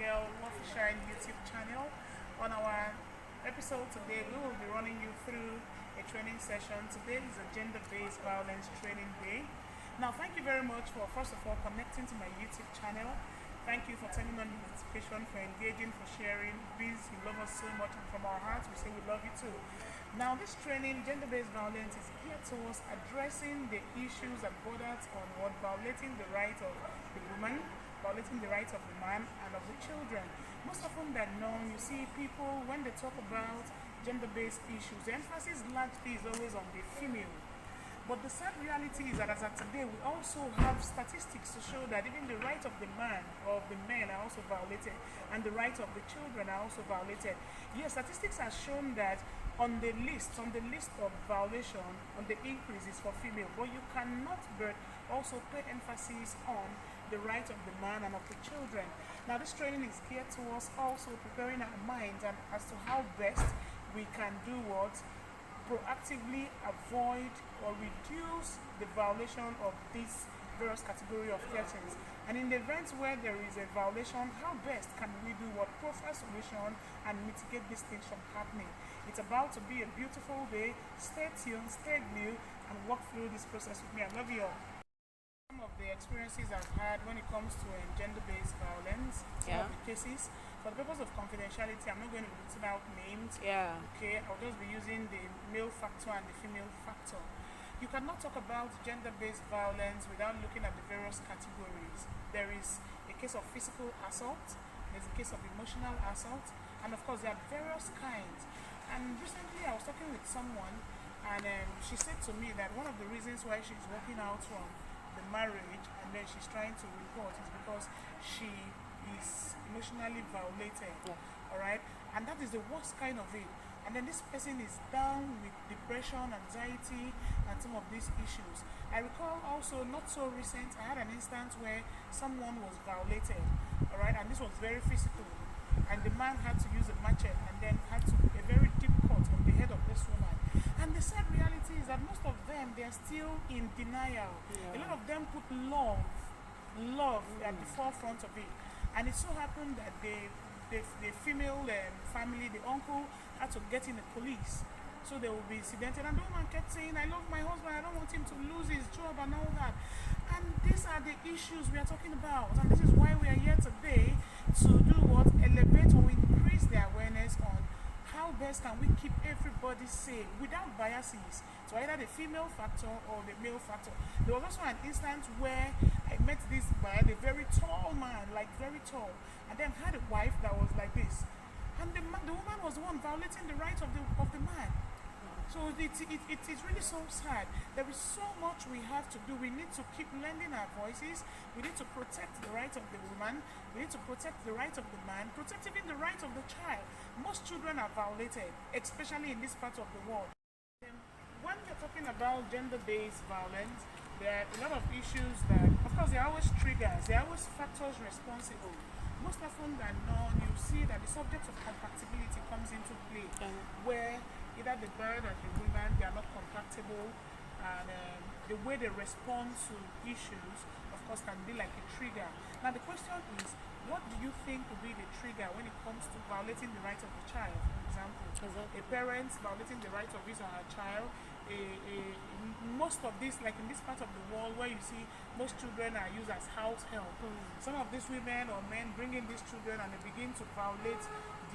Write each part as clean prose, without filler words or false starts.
Gabrielle Love Shine YouTube channel. On our episode today, we will be running you through a training session. Today is a gender-based violence training day. Now, thank you very much for, first of all, connecting to my YouTube channel. Thank you for turning on the notification, for engaging, for sharing. Please, you love us so much, and from our hearts, we say we love you too. Now, this training, gender-based violence, is geared towards addressing the issues that borders on what violating the right of the woman, violating the rights of the man, and of the children. Most often than not, you see people, when they talk about gender-based issues, the emphasis largely is always on the female. But the sad reality is that as of today, we also have statistics to show that even the rights of the man or of the men are also violated, and the rights of the children are also violated. Yes, statistics have shown that on the list of violation, on the increase is for female, but you cannot but also put emphasis on the rights of the man and of the children. Now, this training is geared towards also preparing our minds and as to how best we can do what proactively avoid or reduce the violation of this various category of persons. And in the event where there is a violation, how best can we do what profile solution and mitigate these things from happening? It's about to be a beautiful day. Stay tuned, stay glued, and walk through this process with me. I love you all. Some of the experiences I've had when it comes to gender-based violence, some of the cases. For the purpose of confidentiality, I'm not going to be putting out names. Okay, I'll just be using the male factor and the female factor. You cannot talk about gender-based violence without looking at the various categories. There is a case of physical assault, there's a case of emotional assault, and of course there are various kinds. And recently I was talking with someone, and she said to me that one of the reasons why she's walking out from the marriage and then she's trying to report is because she is emotionally violated. All right, and that is the worst kind of it. And then this person is down with depression, anxiety, and some of these issues. I recall also not so recent, I had an instance where someone was violated, all right, and this was very physical, and the man had to use a machete and then had to a very deep cut on the head of this woman. And the sad reality is that most of them, they are still in denial. A lot of them put love at the forefront of it. And it so happened that the female family, the uncle, had to get in the police. So they will be incidental. And the woman kept saying, I love my husband, I don't want him to lose his job and all that. And these are the issues we are talking about. And this is why we are here today to do what? Elevate or increase the awareness on how best can we keep everybody safe without biases. So either the female factor or the male factor. There was also an instance where I met this man, a very tall man, like very tall, and then had a wife that was like this. And the woman was the one violating the rights of the man. So it's really so sad. There is so much we have to do. We need to keep lending our voices. We need to protect the rights of the woman. We need to protect the rights of the man, protect even the rights of the child. Most children are violated, especially in this part of the world. When we're talking about gender-based violence, there are a lot of issues that, of course, there are always triggers. There are always factors responsible. Most often than not, you see that the subject of compatibility comes into play, where either the bird or the woman, they are not compatible, and the way they respond to issues, of course, can be like a trigger. Now the question is, what do you think will be the trigger when it comes to violating the rights of the child? For example, a parent violating the rights of his or her child. Most of this, like in this part of the world where you see most children are used as house help, some of these women or men bring in these children and they begin to violate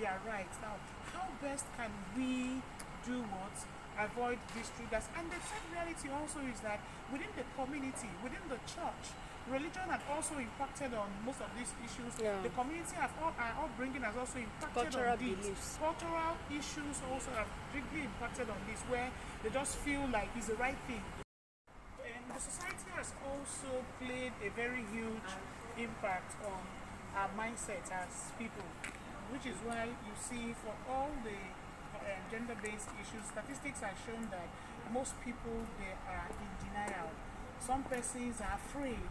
their rights. Now, how best can we do what? Avoid these triggers? And the sad reality also is that within the community, within the church, religion has also impacted on most of these issues. The community our upbringing has also impacted Cultural on these. beliefs. Cultural issues also have greatly impacted on this, where they just feel like it's the right thing. And the society has also played a very huge impact on our mindset as people, which is why you see for all the gender-based issues, statistics have shown that most people, they are in denial. Some persons are afraid.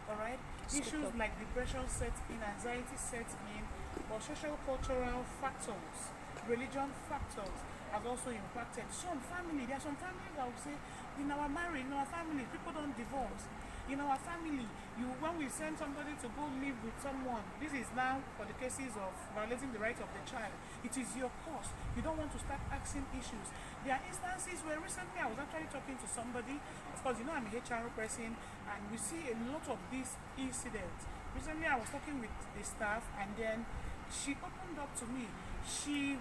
All right, issues like depression sets in, anxiety sets in, but social cultural factors, religion factors has also impacted some family. There are some families that will say, in our marriage, in our families, people don't divorce. In our family, when we send somebody to go live with someone, this is now for the cases of violating the right of the child. It is your course. You don't want to start asking issues. There are instances where recently I was actually talking to somebody. Of course, I'm a HR person, and we see a lot of these incidents. Recently, I was talking with the staff, and then she opened up to me. She's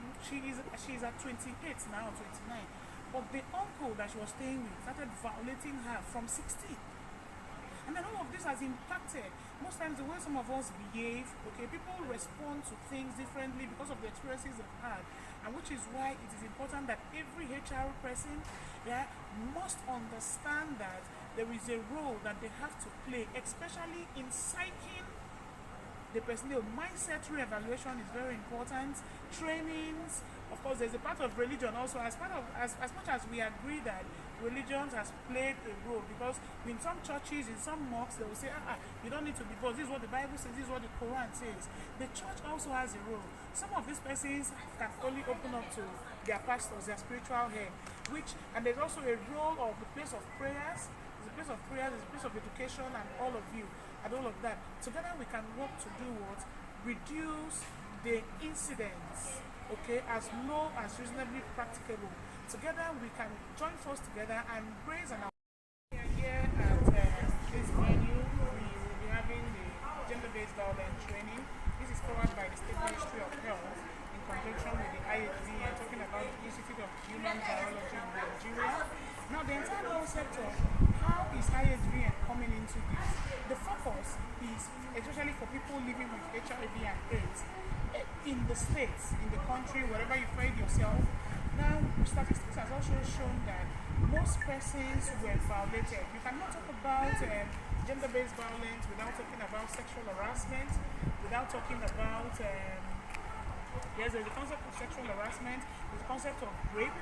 at 28 now, 29. But the uncle that she was staying with started violating her from 16. And then all of this has impacted most times the way some of us behave. Okay, people respond to things differently because of the experiences they've had, and which is why it is important that every HR person, must understand that there is a role that they have to play, especially in psyching the person. The mindset re-evaluation is very important. Trainings, of course, there's a part of religion also. As much as we agree that religion has played a role, because in some churches, in some mosques, they will say, you don't need to divorce. This is what the Bible says. This is what the Quran says. The church also has a role. Some of these persons can only open up to their pastors, their spiritual head, and there's also a role of the place of prayers. There's a place of prayers, there's a place of education, and all of you. And all of that. Together we can work to do what? Reduce the incidents, okay, as low as reasonably practicable. Together we can join force together and raise an awareness. Here at this venue, we will be having the gender-based violence training. This is covered by the State Ministry of Health in conjunction with the IHV, and talking about the Institute of Human Biology in Nigeria. Now, the entire concept of how is IHVN coming into this? The focus is especially for people living with HIV and AIDS in the states, in the country, wherever you find yourself. Now, statistics has also shown that most persons were violated. You cannot talk about gender-based violence without talking about sexual harassment, without talking about yes, there's the concept of sexual harassment, there's the concept of rape.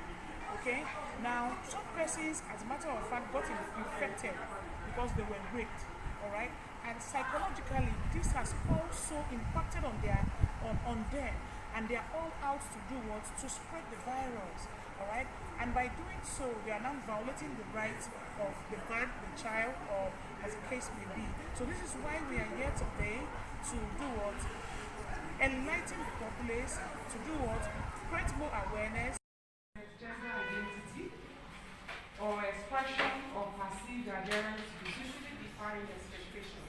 Okay, now some persons, as a matter of fact, got infected because they were raped. All right, and psychologically, this has also impacted on them, and they are all out to do what? To spread the virus. All right, and by doing so, they are now violating the rights of the bird, the child, or as the case may be. So this is why we are here today to do what? Enlighten the populace, to do what? Create more awareness. Gender identity or expression of perceived adherence is usually defined as education,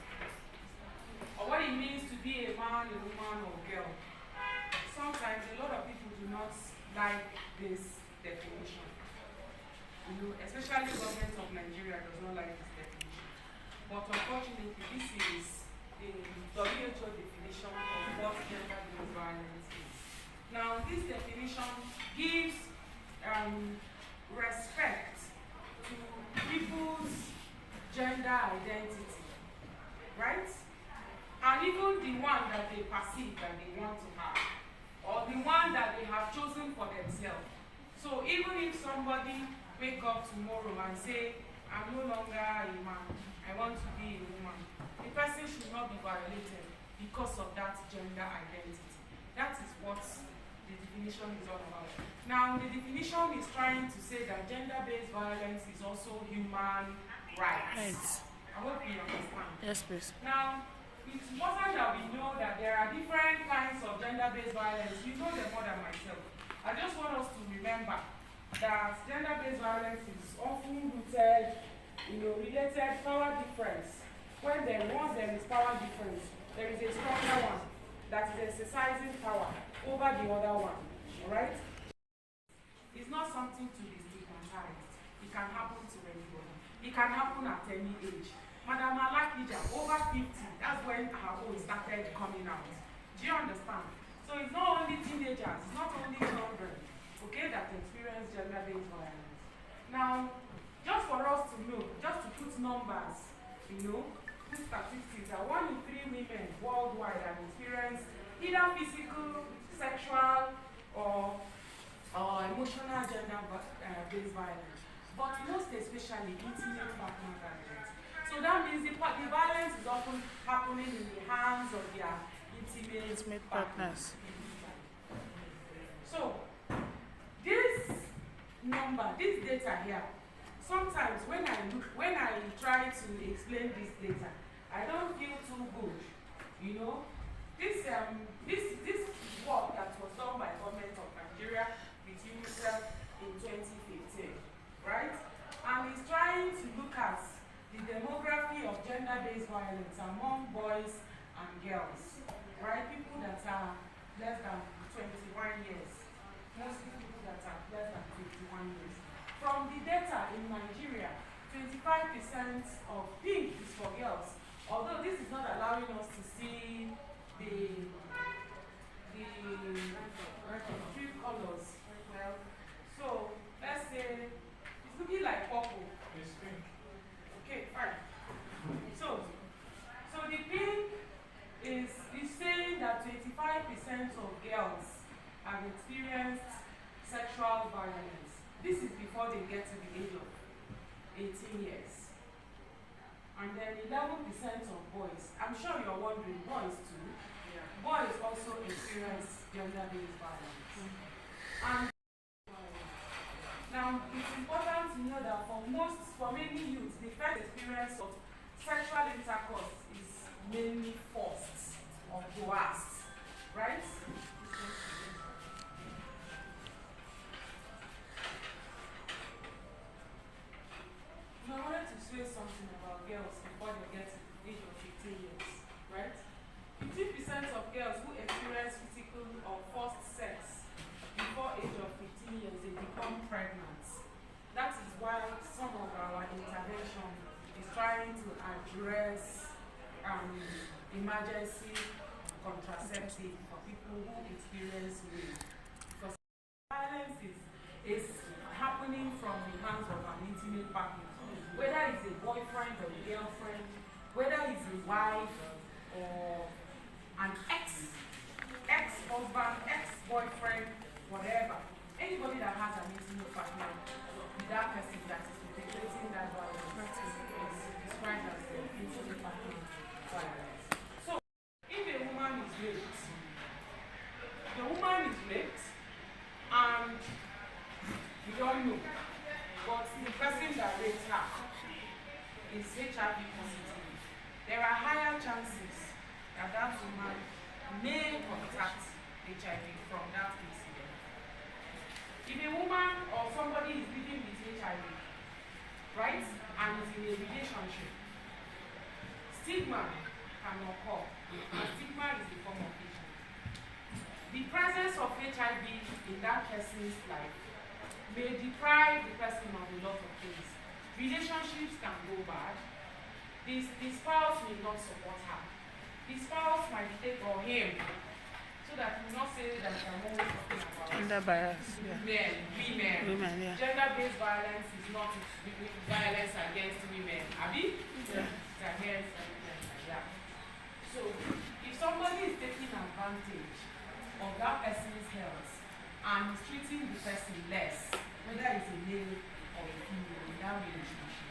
or what it means to be a man, a woman, or girl. Sometimes a lot of people do not like this definition. Especially the government of Nigeria does not like this definition. But unfortunately, this is the WHO definition of what gender-based violence is. Now, this definition gives respect to people's gender identity, right? And even the one that they perceive that they want to have, or the one that they have chosen for themselves. So even if somebody wake up tomorrow and say, I'm no longer a man, I want to be a woman, the person should not be violated because of that gender identity. That is what the definition is all about. Now, the definition is trying to say that gender-based violence is also human rights. I hope you understand. Yes, please. Now, it's important that we know that there are different kinds of gender-based violence. You know them more than myself. I just want us to remember that gender-based violence is often rooted, related power difference. Once there is power difference, there is a stronger one that is exercising power over the other one. All right? It's not something to be stigmatized. It can happen to anybody. It can happen at any age. Madam Alakija, over 50, that's when her own started coming out. Do you understand? So it's not only teenagers, it's not only children, okay, that experience gender-based violence. Now, just for us to know, just to put numbers, put statistics, that 1 in 3 women worldwide have experienced either physical, sexual, or emotional gender-based violence, but most especially intimate partner violence. So that means the violence is often happening in the hands of their intimate partners. So this data here sometimes when I try to explain this data, I don't feel too good. You know, this work that was done by government of Nigeria with UNICEF in 2015, right? And it's trying to look at the demography of gender-based violence among boys and girls, right? People that are less than 21 years, mostly people that are less than 51 years. From the data in Nigeria, 25% of pink is for girls, although this is not allowing us to see the three colors well. So let's say it's looking like purple. It's pink. Okay, fine. So the pink is saying that 25% of girls have experienced sexual violence. This is before they get to the age of 18 years. And then 11% of boys. I'm sure you're wondering, boys too. Yeah. Boys also experience gender-based violence. And now it's important to know that for many youths, the first experience of sexual intercourse is mainly forced or coerced, right? I wanted to say something about girls before they get to the age of 15 years, right? 15% of girls who experience physical or forced sex before age of 15 years, they become pregnant. That is why some of our intervention is trying to address emergency contraceptive for people who experience rape. Because violence is happening from the hands of an intimate partner, whether it's a boyfriend or a girlfriend, whether it's a wife or an ex-husband, ex-boyfriend, whatever. Anybody that has an intimate partner, that person that is perpetrating that violence is described as the intimate partner violence. So, if a woman is raped, the woman is raped, and we don't know, but the person that raped her is HIV positive. There are higher chances that that woman may contact HIV from that incident. If a woman or somebody is living with HIV, right, and is in a relationship, stigma can occur, and stigma is a form of HIV. The presence of HIV in that person's life may deprive the person of a lot of things. Relationships can go bad. The spouse may not support her. The spouse might take or him, so that we not say that I'm always talking about Gender bias. Yeah. women. Yeah. Gender-based violence is not violence against women. Abi? Yeah. It's against women like that. So if somebody is taking advantage of that person's health and is treating the person less, whether it's a male or a female in that relationship,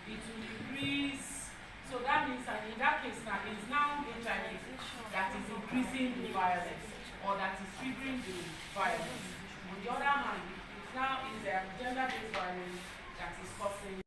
it will increase. So that means that in that case now it's now HIV that is increasing the violence or that is triggering the violence. On the other hand, it now is gender-based violence that is causing